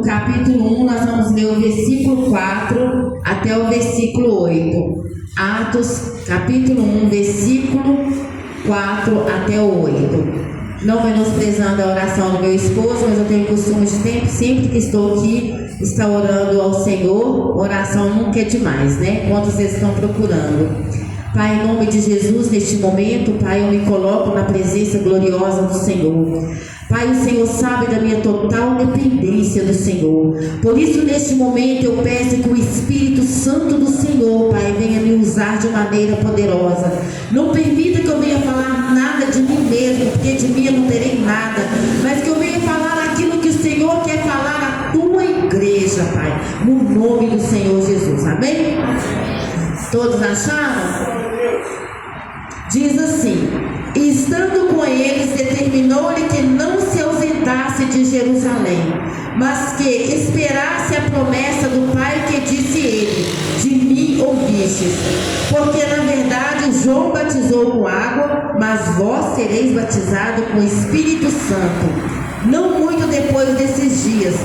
Capítulo 1, nós vamos ler o versículo 4 até o versículo 8. Atos, capítulo 1, versículo 4 até o 8. Não menosprezando a oração do meu esposo, mas eu tenho o costume de sempre que estou aqui, estar orando ao Senhor. Oração nunca é demais, né? Quantos vocês estão procurando? Pai, em nome de Jesus, neste momento, Pai, eu me coloco na presença gloriosa do Senhor. Pai, o Senhor sabe da minha total dependência do Senhor. Por isso, neste momento, eu peço que o Espírito Santo do Senhor, Pai, venha me usar de maneira poderosa. Não permita que eu venha falar nada de mim mesmo, porque de mim eu não terei nada. Mas que eu venha falar aquilo que o Senhor quer falar à tua igreja, Pai. No nome do Senhor Jesus. Amém? Todos acharam? Diz assim: e estando com eles, determinou-lhe que não se ausentasse de Jerusalém, mas que esperasse a promessa do Pai, que disse ele: de mim ouvistes. Porque na verdade João batizou com água, mas vós sereis batizados com o Espírito Santo não muito depois desses dias.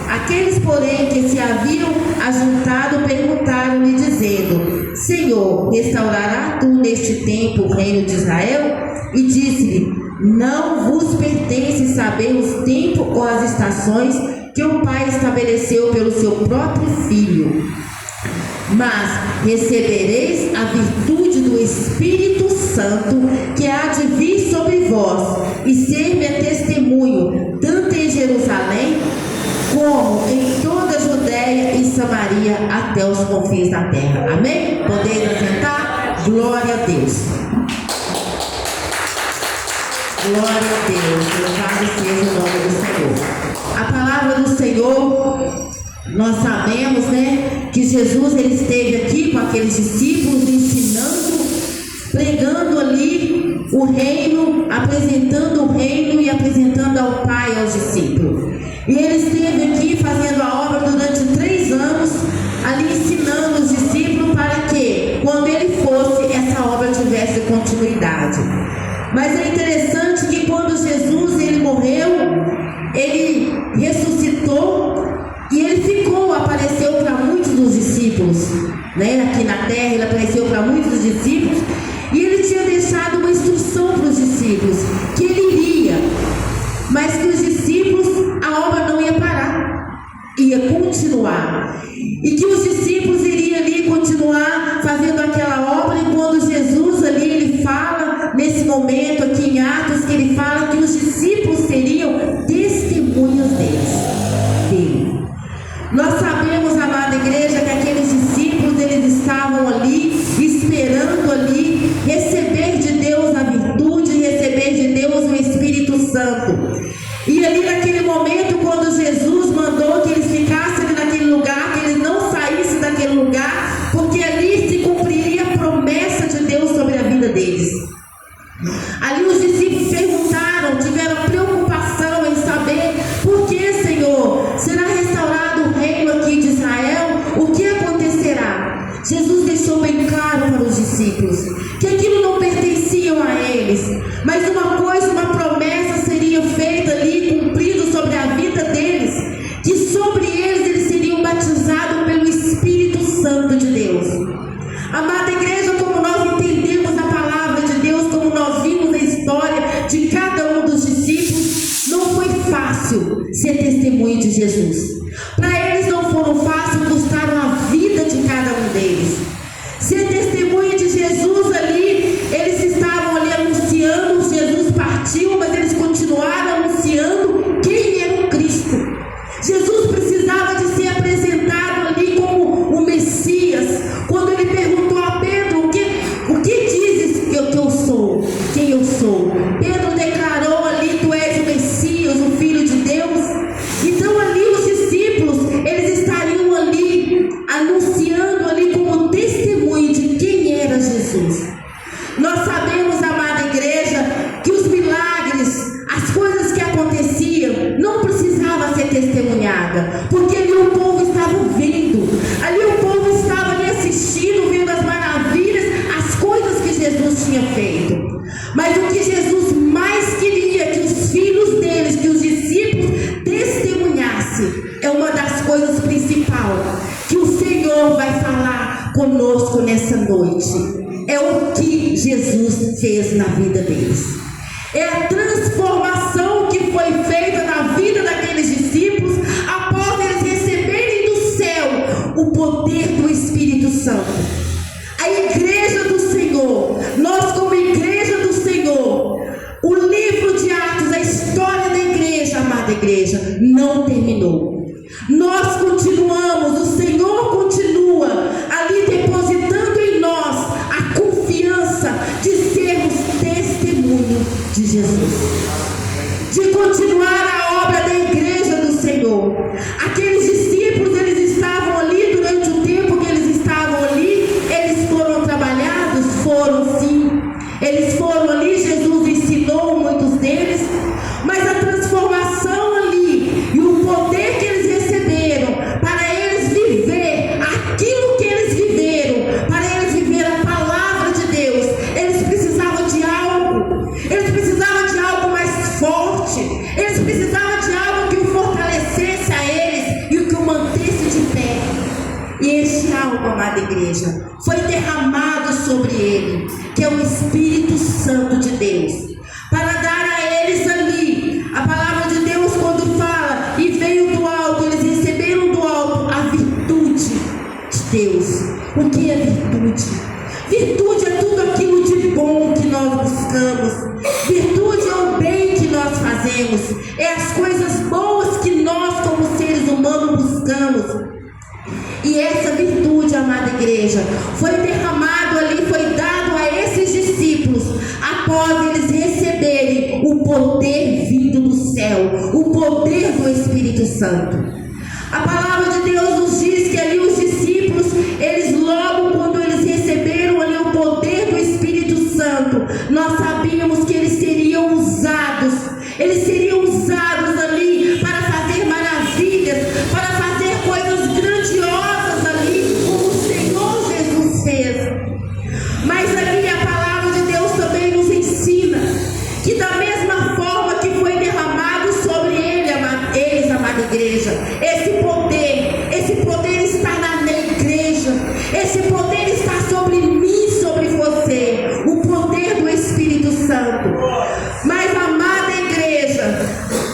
Aqueles, porém, que se haviam ajuntado, perguntaram-lhe, dizendo: Senhor, restaurará tu neste tempo o reino de Israel? E disse-lhe: não vos pertence saber os tempos ou as estações que o Pai estabeleceu pelo seu próprio Filho. Mas recebereis a virtude do Espírito Santo, que há de vir sobre vós, e ser-me testemunho, tanto em Jerusalém, como em toda a Judéia e Samaria, até os confins da terra. Amém? Podeis assentar? Glória a Deus. Glória a Deus. Louvado seja o nome do Senhor. A palavra do Senhor, nós sabemos, né, que Jesus ele esteve aqui com aqueles discípulos ensinando, pregando ali o reino, apresentando o reino e apresentando ao Pai aos discípulos. E ele esteve aqui fazendo a obra durante 3 anos, ali ensinando os discípulos para que, quando ele fosse, essa obra tivesse continuidade. Mas é interessante que quando Jesus ele morreu, ele ressuscitou e ele ficou, apareceu para muitos dos discípulos, né? Aqui na terra ele apareceu para muitos dos discípulos, e ele tinha deixado uma instrução para os discípulos, que ele iria, mas que os discípulos, a obra não ia parar, ia continuar, e que os discípulos iriam ali continuar fazendo aquela obra. E quando Jesus ali, ele fala, nesse momento aqui em Atos, que ele fala que os discípulos seriam testemunhas dele. Nós sabemos, amada igreja, que aqueles discípulos, eles estavam ali, esperando ali, receber de Deus a virtude, receber de Deus o Espírito Santo. E ali naquele momento, quando Jesus mandou que eles ficassem ali naquele lugar, que eles não saíssem daquele lugar, porque ali se cumpriria a promessa de Deus sobre a vida deles. Ali os discípulos perguntaram, tiveram preocupação em saber: por que, Senhor? Será restaurado o reino aqui de Israel? O que acontecerá? Jesus deixou bem claro para os discípulos que aquilo não pertencia a eles, mas uma coisa, uma promessa seria feita ali, cumprida sobre a vida deles. das coisas principais que o Senhor vai falar conosco nessa noite é o que Jesus fez na vida deles. É a transformação que foi feita na vida daqueles discípulos após eles receberem do céu o poder do Espírito Santo. A igreja do Senhor, nós como igreja do Senhor, o livro de Atos, a história da igreja, amada igreja, não terminou. Nós continuamos, o Senhor continua ali depositando em nós a confiança de sermos testemunho de Jesus, de continuar a obra da igreja do Senhor. Aqueles discípulos, eles estavam ali durante o tempo que eles estavam ali, eles foram trabalhados? Foram sim, eles foram ali, Jesus ensinou muitos deles, mas a transformação ali e o poder que eles receberam para eles viver aquilo que eles viveram, para eles viver a palavra de Deus, eles precisavam de algo mais forte, eles precisavam de algo que o fortalecesse a eles e o que o mantesse de pé. E este algo, amada igreja, foi derramado sobre ele, que é o Espírito Santo de Deus, para dar a eles ali, a palavra de Deus quando fala, e veio do alto, eles receberam do alto a virtude de Deus. O que é virtude? Virtude é tudo aquilo de bom que nós buscamos. Virtude é o bem que nós fazemos, é as coisas boas que nós como seres humanos buscamos. E essa virtude, amada igreja, foi derramado ali, foi dado a esses discípulos após eles receberem o poder vindo do céu, o poder do Espírito Santo. A palavra de Deus nos diz que ali os discípulos, eles logo quando eles receberam ali o poder do Espírito Santo, nós sabíamos que eles seriam usados ali para fazer maravilhas, para fazer coisas grandiosas ali, como o Senhor Jesus fez. Mas ali a palavra de Deus também nos ensina que da mesma forma que foi derramado sobre eles, amada igreja, esse poder está na igreja, esse poder está sobre mim, sobre você, o poder do Espírito Santo. Mas, amada igreja,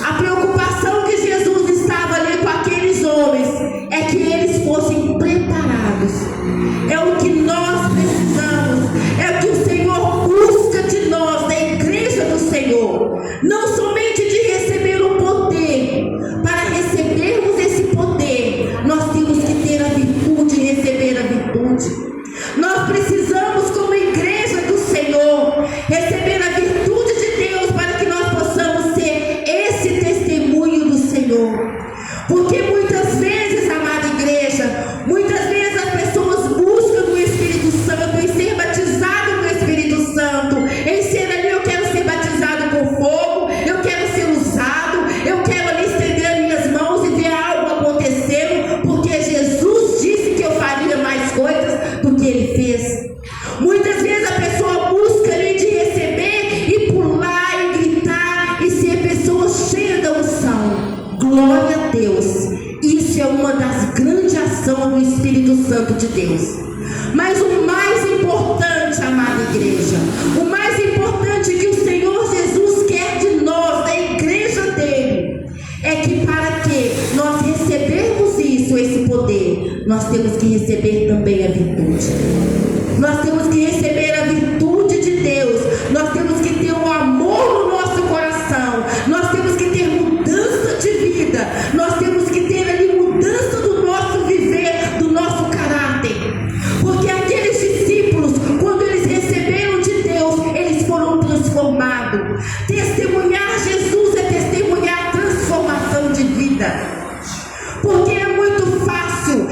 a preocupação que Jesus estava ali com aqueles homens é que eles fossem preparados. É o que nós precisamos, é o que o Senhor busca de nós, da igreja do Senhor. Não somente de receber o poder, para recebermos esse poder, nós temos que ter a virtude e receber a virtude. Nós precisamos, como igreja do Senhor, receber a virtude de Deus para que nós possamos ser esse testemunho do Senhor. Porque muitas vezes, amada igreja, muitas vezes as pessoas buscam o Espírito Santo, em ser batizado no Espírito Santo, em ser ali, eu quero ser batizado com fogo, eu quero ser usado, eu quero ali estender as minhas mãos e ver algo acontecendo, porque Jesus disse que eu faria mais coisas do que Ele fez. Muitas vezes a pessoa busca ali de receber e pular e gritar e ser pessoa cheia da unção. Glória a Deus, isso é uma das grandes ações do Espírito Santo de Deus. Mas o mais importante, amada igreja, o mais importante que o Senhor Jesus quer de nós, da igreja dele, é que para que nós recebermos isso, esse poder, nós temos que receber também a virtude. Nós temos que receber a virtude de Deus, nós temos que ter um amor no nosso coração, nós temos que ter mudança de vida, nós temos que ter ali mudança do nosso viver, do nosso caráter. Porque aqueles discípulos, quando eles receberam de Deus, eles foram transformados. Testemunhar Jesus é testemunhar a transformação de vida. Porque é muito fácil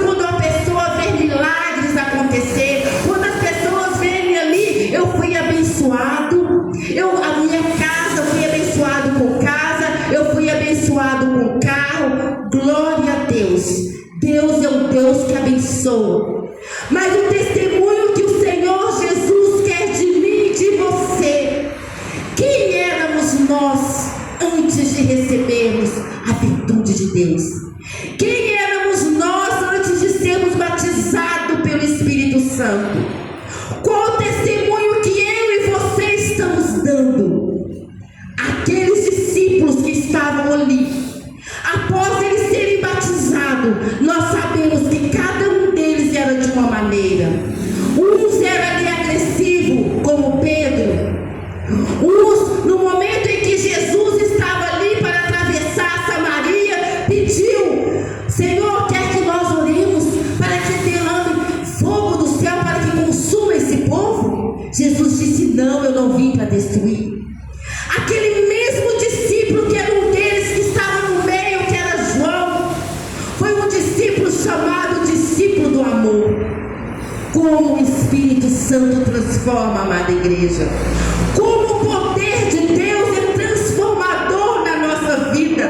quando a pessoa vê milagres acontecer, quando as pessoas veem ali, eu fui abençoado, a minha casa, eu fui abençoado com casa, eu fui abençoado com carro. Glória a Deus. Deus é um Deus que abençoa. Mas o testemunho que o Senhor Jesus quer de mim e de você, quem éramos nós antes de recebermos a virtude de Deus. Quem éramos nós antes de sermos batizados pelo Espírito Santo? Qual o testemunho que eu e você estamos dando? Aqueles discípulos que estavam ali, após eles serem batizados, nós sabemos que cada um deles era de uma maneira. Uns eram ali agressivos, como Pedro. Uns, no momento em que Jesus estava ali para atravessar Samaria, pediu: Senhor, quer que nós oremos para que derrame fogo do céu para que consuma esse povo? Jesus disse: não, eu não vim para destruir. Aquele mesmo discípulo que era um deles que estava no meio, que era João, foi um discípulo chamado discípulo do amor. Como o Espírito Santo transforma, amada igreja. Como o poder de Deus é transformador na nossa vida.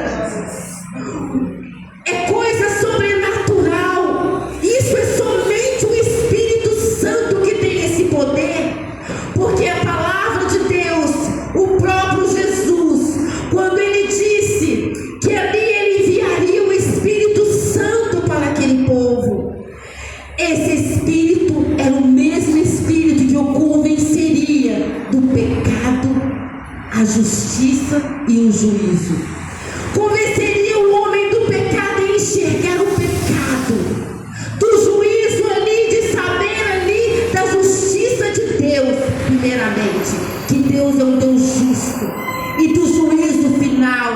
É coisa sobrenatural. Isso é somente o Espírito Santo que tem esse poder. Porque a palavra de Deus, o próprio Jesus, quando ele disse que ali ele enviaria o Espírito Santo para aquele povo, esse Espírito era o mesmo Espírito que o convenceria do pecado, a justiça e o juízo. Convenceria o homem do pecado em enxergar o pecado, do juízo ali, de saber ali da justiça de Deus, primeiramente, que Deus é um Deus justo, e do juízo final,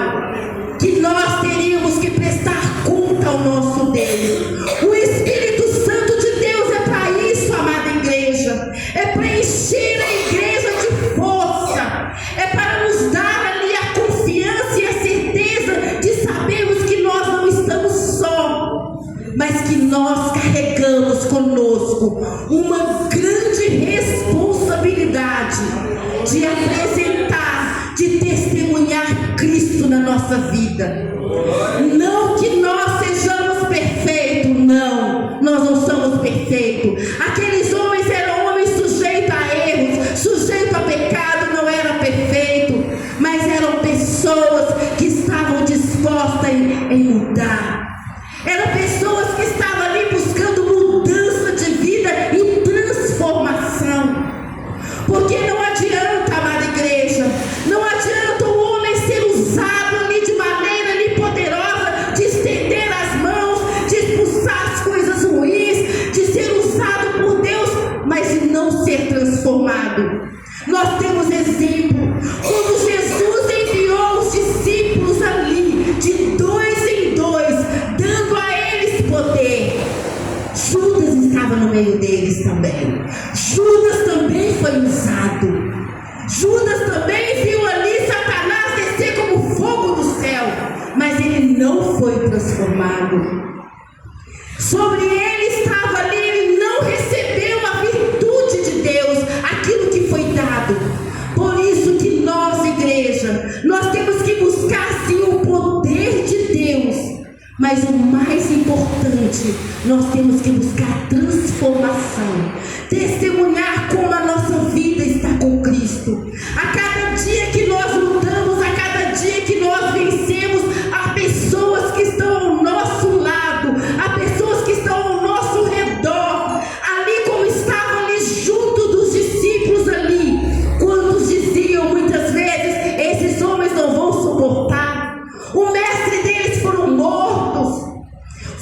que nós teríamos que prestar conta ao nosso Deus. O Espírito Santo de Deus é para isso, amada igreja. É para encher a igreja de força. É para nos dar ali a confiança e a certeza de sabermos que nós não estamos só, mas que nós carregamos conosco uma grande responsabilidade de apresentar, de testemunhar Cristo na nossa vida. Não que nós sejamos perfeitos, não, nós não somos perfeitos. Aqueles homens eram homens sujeitos a erros, sujeitos a pecado, não eram perfeitos, mas eram pessoas que estavam dispostas em mudar. Eram pessoas que estavam ali buscando mudança de vida e transformação. Porque não adianta, amada igreja, não adianta o homem ser usado ali de maneira ali poderosa, de estender as mãos, de expulsar as coisas ruins, de ser usado por Deus, mas de não ser transformado. Nós temos exemplo, quando Jesus enviou os discípulos ali, de 2 em 2, dando a eles poder. Judas estava no meio deles também. Judas também foi usado. Judas também viu ali Satanás descer como fogo do céu, mas ele não foi transformado. Sobre ele estava ali, ele não recebeu a virtude de Deus, aquilo que foi dado. Por isso que nós, igreja, nós temos que buscar sim o poder de Deus, mas o mais importante, nós temos que buscar transformação, testemunhar como a nossa vida está com Cristo. A cada dia que nós lutamos, a cada dia que nós vencemos, há pessoas que estão ao nosso lado, há pessoas que estão ao nosso redor, ali como estavam ali junto dos discípulos ali, quando diziam muitas vezes: esses homens não vão suportar, o mestre deles foram mortos,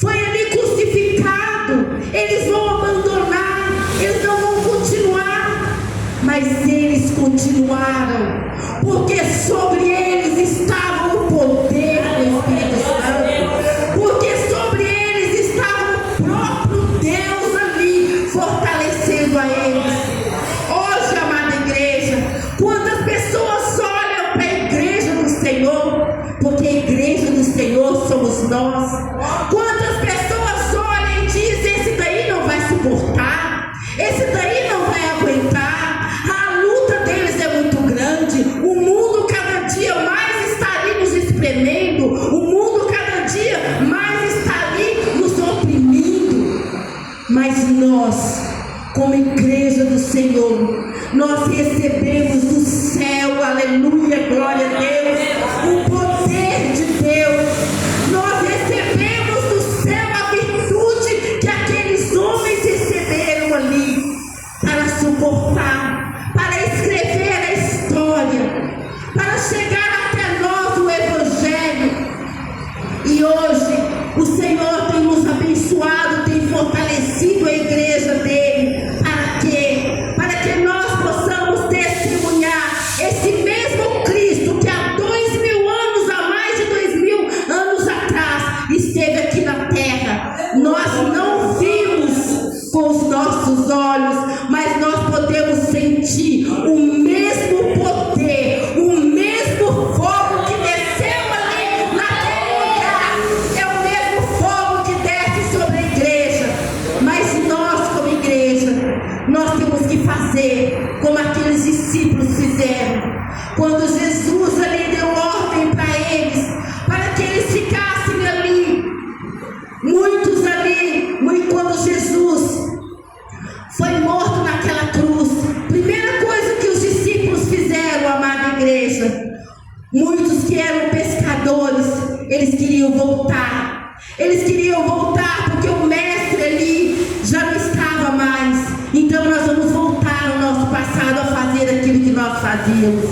foi ali crucificado, eles vão abandonar, eles não vão continuar. Mas eles continuaram, porque sobre eles estava o poder do Espírito Santo, porque sobre eles estava o próprio Deus ali, fortalecendo a eles. Hoje, amada igreja, quantas pessoas olham para a igreja do Senhor, porque a igreja do Senhor somos nós. Quantas pessoas olham e dizem: esse daí não vai suportar, esse daí não vai aguentar. A luta deles é muito grande. O mundo cada dia mais está ali nos espremendo. O mundo cada dia mais está ali nos oprimindo. Mas nós, como igreja do Senhor, nós recebemos do céu, aleluia, glória a Deus, o poder de Deus. Nós recebemos esteve aqui na terra. Nós não vimos com os nossos olhos, mas nós podemos sentir o mesmo poder, o mesmo fogo que desceu ali naquele lugar. É o mesmo fogo que desce sobre a igreja. Mas nós, como igreja, nós temos que fazer como aqueles discípulos fizeram. Quando Jesus ali deu ordem para eles, para que eles ficassem ali, muitos ali, quando Jesus foi morto naquela cruz, primeira coisa que os discípulos fizeram, amada igreja, muitos que eram pescadores, eles queriam voltar. Eles queriam voltar porque o mestre ali já não estava mais. Então nós vamos voltar ao nosso passado a fazer aquilo que nós fazíamos.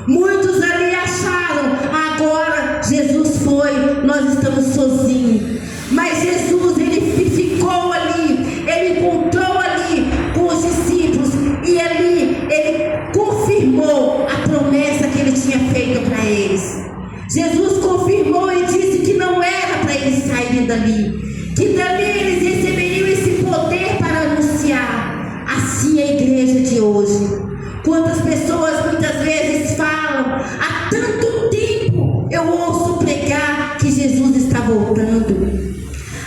Muitos ali acharam, agora Jesus foi, nós estamos sozinhos. Mas Jesus, ele ficou ali, ele encontrou ali com os discípulos, e ali ele confirmou a promessa que ele tinha feito para eles. Jesus confirmou e disse que não era para eles saírem dali, que dali eles receberiam esse poder para anunciar. Assim é a igreja de hoje. Quantas pessoas muitas vezes falam, há tanto tempo eu ouço pregar que Jesus está voltando.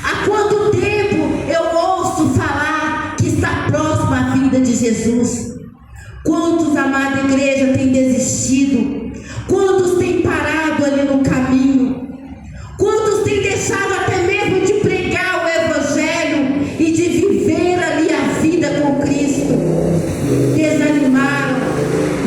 Há quanto tempo eu ouço falar que está próxima a vinda de Jesus? Quantos, amada igreja, têm desistido? Quantos têm parado ali no caminho? Quantos têm deixado até mesmo de pregar o evangelho e de viver ali a vida com Cristo? Desanimaram.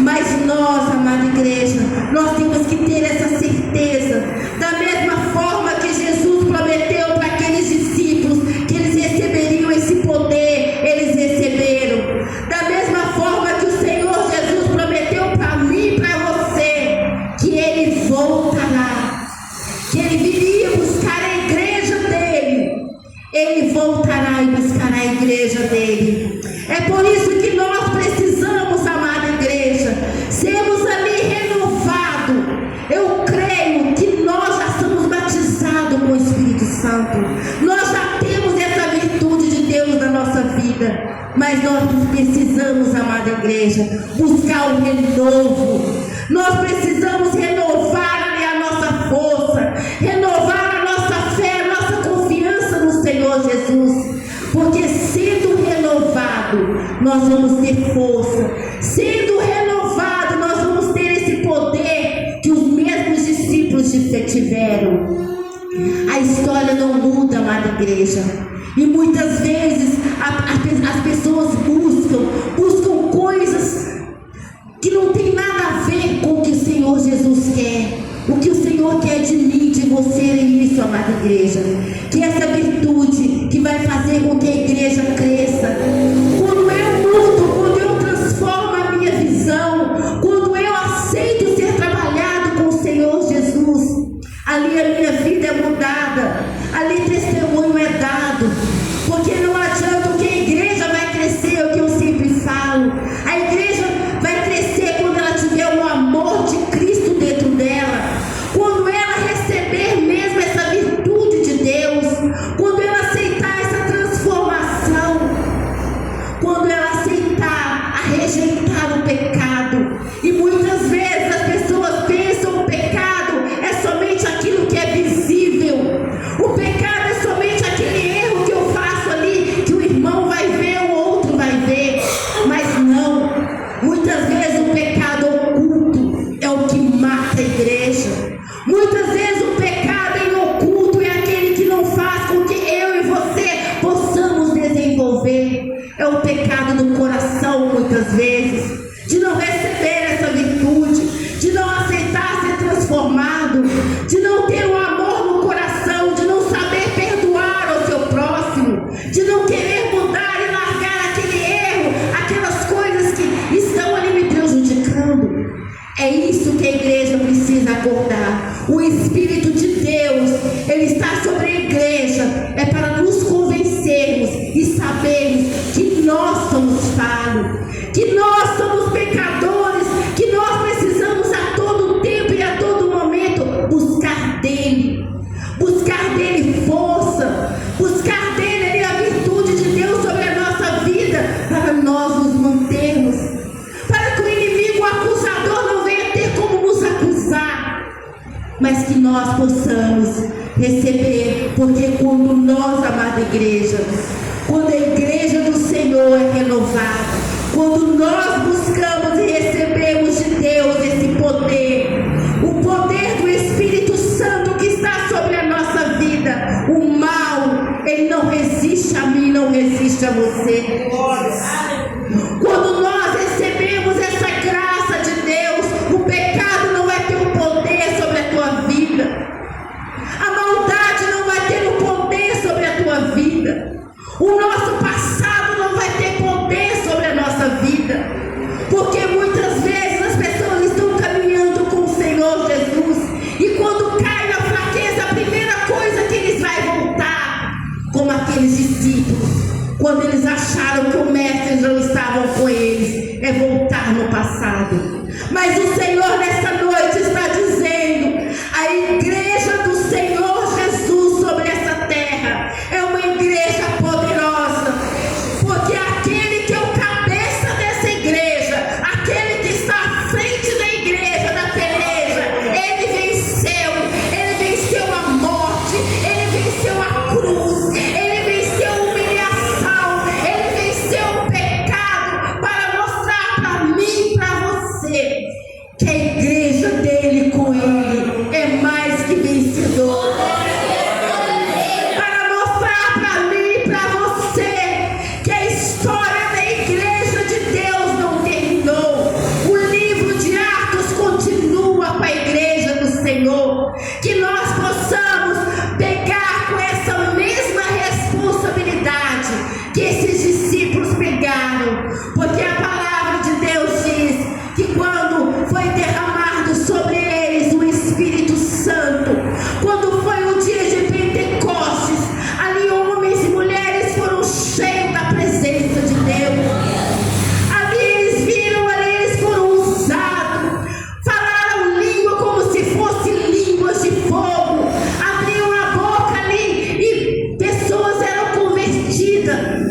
Mas nós, amada igreja, nós temos que ter essa certeza. Da mesma forma que Jesus prometeu para aqueles discípulos que eles receberiam esse poder, eles receberam. Da mesma forma que o Senhor Jesus prometeu para mim e para você, que Ele voltará, que Ele viria buscar a igreja dele. Ele voltará e buscará a igreja dele. É por isso que nós precisamos, amada igreja, sermos ali renovados. Eu creio que nós já somos batizados com o Espírito Santo. Nós já temos essa virtude de Deus na nossa vida. Mas nós precisamos, amada igreja, buscar o renovo. Nós precisamos renovar ali a nossa força, renovar a nossa fé, a nossa confiança no Senhor Jesus. Porque sendo renovado, nós vamos ter força. Sendo renovado, nós vamos ter esse poder que os mesmos discípulos tiveram. A história não muda, amada igreja. E muitas vezes as pessoas buscam coisas que não tem nada a ver com o que o Senhor Jesus quer. O que o Senhor quer de mim, de você, é isso, amada igreja. Que essa virtude que vai fazer com que a igreja cresça. Quando eu mudo, quando eu transformo a minha visão, quando eu aceito ser trabalhado com o Senhor Jesus, ali a minha vida é mudada, ali testemunho é dado. Porque não adianta, o que a igreja vai crescer, é o que eu sempre falo. A igreja vai crescer quando ela tiver o amor de Cristo dentro dela, quando ela receber mesmo essa virtude de Deus, quando ela aceitar essa transformação, quando ela aceitar a rejeitar o pecado. E muitas vezes as pessoas pensam que o pecado é somente aquilo que é visível. O pecado é somente aquele erro que eu faço ali, que o irmão vai ver, o outro vai ver. Mas não, muitas vezes o pecado oculto é o que mata a igreja. Muitas vezes o pecado em oculto é aquele que não faz com que eu e você possamos desenvolver. É o pecado do coração, muitas vezes, de não receber essa virtude, de não aceitar ser transformado, de não ter o amor no coração, de não saber perdoar ao seu próximo, de não querer mudar e largar aquele erro, aquelas coisas que estão ali me prejudicando. É isso que a igreja precisa acordar. O Espírito de Deus, Ele está sobre a igreja, é para nos convencermos e sabermos que nós somos falhos, que nós somos pecadores, que nós precisamos a todo tempo e a todo momento buscar Deus. mas que nós possamos receber, porque quando nós, amada igreja, quando a igreja do Senhor é renovada, quando nós buscamos e recebemos de Deus esse poder, o poder do Espírito Santo que está sobre a nossa vida, o mal, ele não resiste a mim, não resiste a você. Quando nós recebemos essa graça de Deus, o pecado não vai ter o poder sobre a tua vida, a maldade não vai ter o poder sobre a tua vida, o nosso passado não vai ter poder sobre a nossa vida, porque muitas vezes as pessoas estão caminhando com o Senhor Jesus, e quando cai na fraqueza, a primeira coisa que eles vão voltar, como aqueles discípulos, quando eles acharam que o mestre não estava com eles, é voltar no passado. Mas o Senhor nessa noite está dizendo, a igreja do Senhor Jesus sobre essa terra é uma igreja poderosa, porque aquele que é o cabeça dessa igreja, aquele que está à frente da igreja, da peleja, ele venceu a morte, ele venceu a cruz, ele venceu a humilhação, ele venceu o pecado, para mostrar para mim e para você que a igreja dele com ele é mais que vencedor. Para mostrar para mim e para você que a história da igreja de Deus não terminou. O livro de Atos continua com a igreja do Senhor. Que nós possamos pegar com essa mesma responsabilidade que esses discípulos pegaram, porque a palavra de Deus diz que quando foi derramado sobre eles o Espírito Santo, quando foi o dia de Pentecostes, ali homens e mulheres foram cheios da presença de Deus. Ali eles viram, ali eles foram usados, falaram língua como se fossem línguas de fogo, abriam a boca ali e pessoas eram convertidas.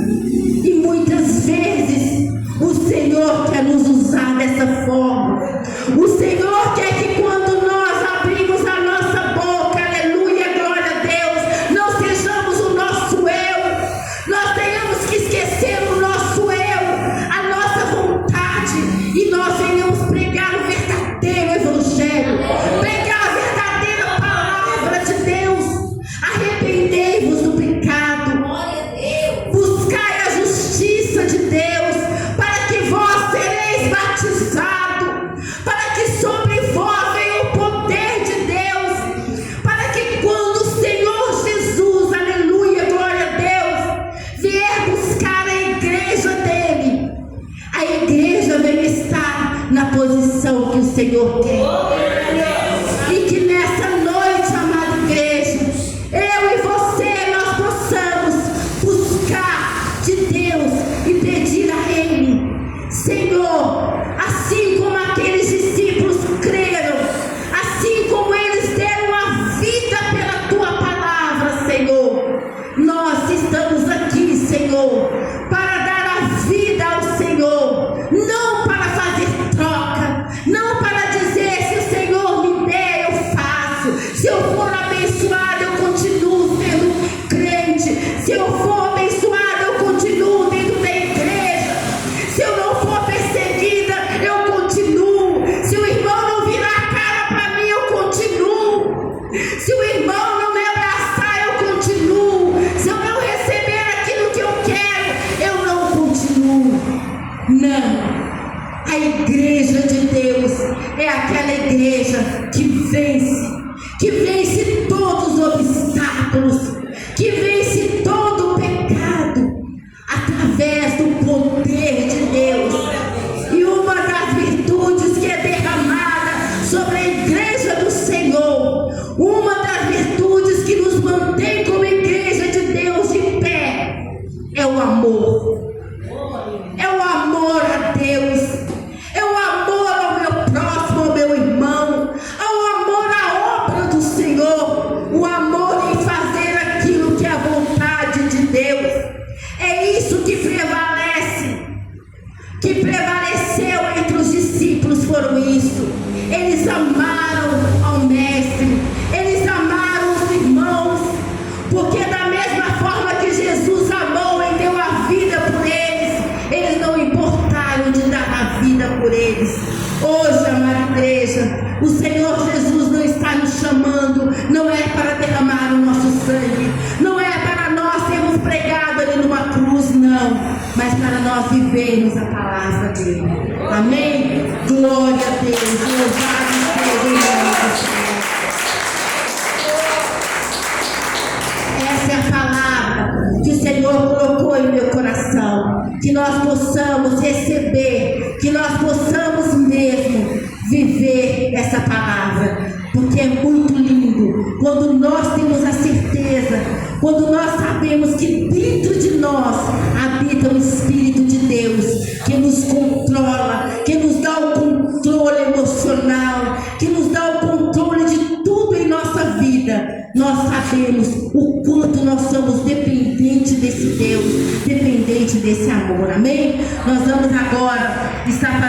E muitas vezes o Senhor quer nos usar dessa forma. O Senhor quer que quando nós abrimos a nossa boca, aleluia, glória a Deus, não sejamos o nosso eu, nós tenhamos que esquecer o nosso eu, a nossa vontade, e nós venhamos pregar o verdadeiro evangelho, pregar a verdadeira palavra de Deus. Arrependei-vos do pecado, buscai a justiça de Deus, para que vós sereis batizados, para que sobre vós venha o poder de Deus, para que quando o Senhor Jesus, aleluia, glória a Deus, vier buscar a igreja dele, a igreja venha estar na posição que o Senhor quer. E que nessa noite, amada igreja, eu e você, nós possamos buscar de Deus e pedir a Ele, Senhor, assim como aqueles discípulos creram, assim como eles deram a vida pela Tua palavra, Senhor, nós estamos aqui, Senhor, para dar a vida ao Senhor, não para fazer troca, não para dizer se o Senhor me der, eu faço, se eu for abençoado, eu continuo sendo crente, se eu for abençoado, eu continuo dentro da igreja, se eu não for perseguida, eu continuo, se o irmão não virar a cara para mim, eu continuo, se o irmão não me abraçar, eu continuo, se eu não receber aquilo que eu quero, eu não continuo. Não, a igreja de Deus é aquela igreja que vence todos os obstáculos, que vence todo o pecado, através do poder de Deus. E uma das virtudes que é derramada sobre a igreja do Senhor, uma das virtudes que nos mantém como igreja de Deus de pé, é o amor. É o amor a Deus, é o amor ao meu próximo, ao meu irmão, ao amor à obra do Senhor, o amor em fazer aquilo que é a vontade nós vivermos a palavra dele. Amém? Glória a Deus, louvado seja o nome do Senhor. Essa é a palavra que o Senhor colocou em meu coração, que nós possamos receber, que nós possamos mesmo viver essa palavra, porque é muito lindo quando nós temos a certeza, quando nós sabemos que dentro de nós habita o Espírito de Deus, que nos controla, que nos dá o controle emocional, que nos dá o controle de tudo em nossa vida. Nós sabemos o quanto nós somos dependentes desse Deus, dependentes desse amor. Amém? Nós vamos agora estar fazendo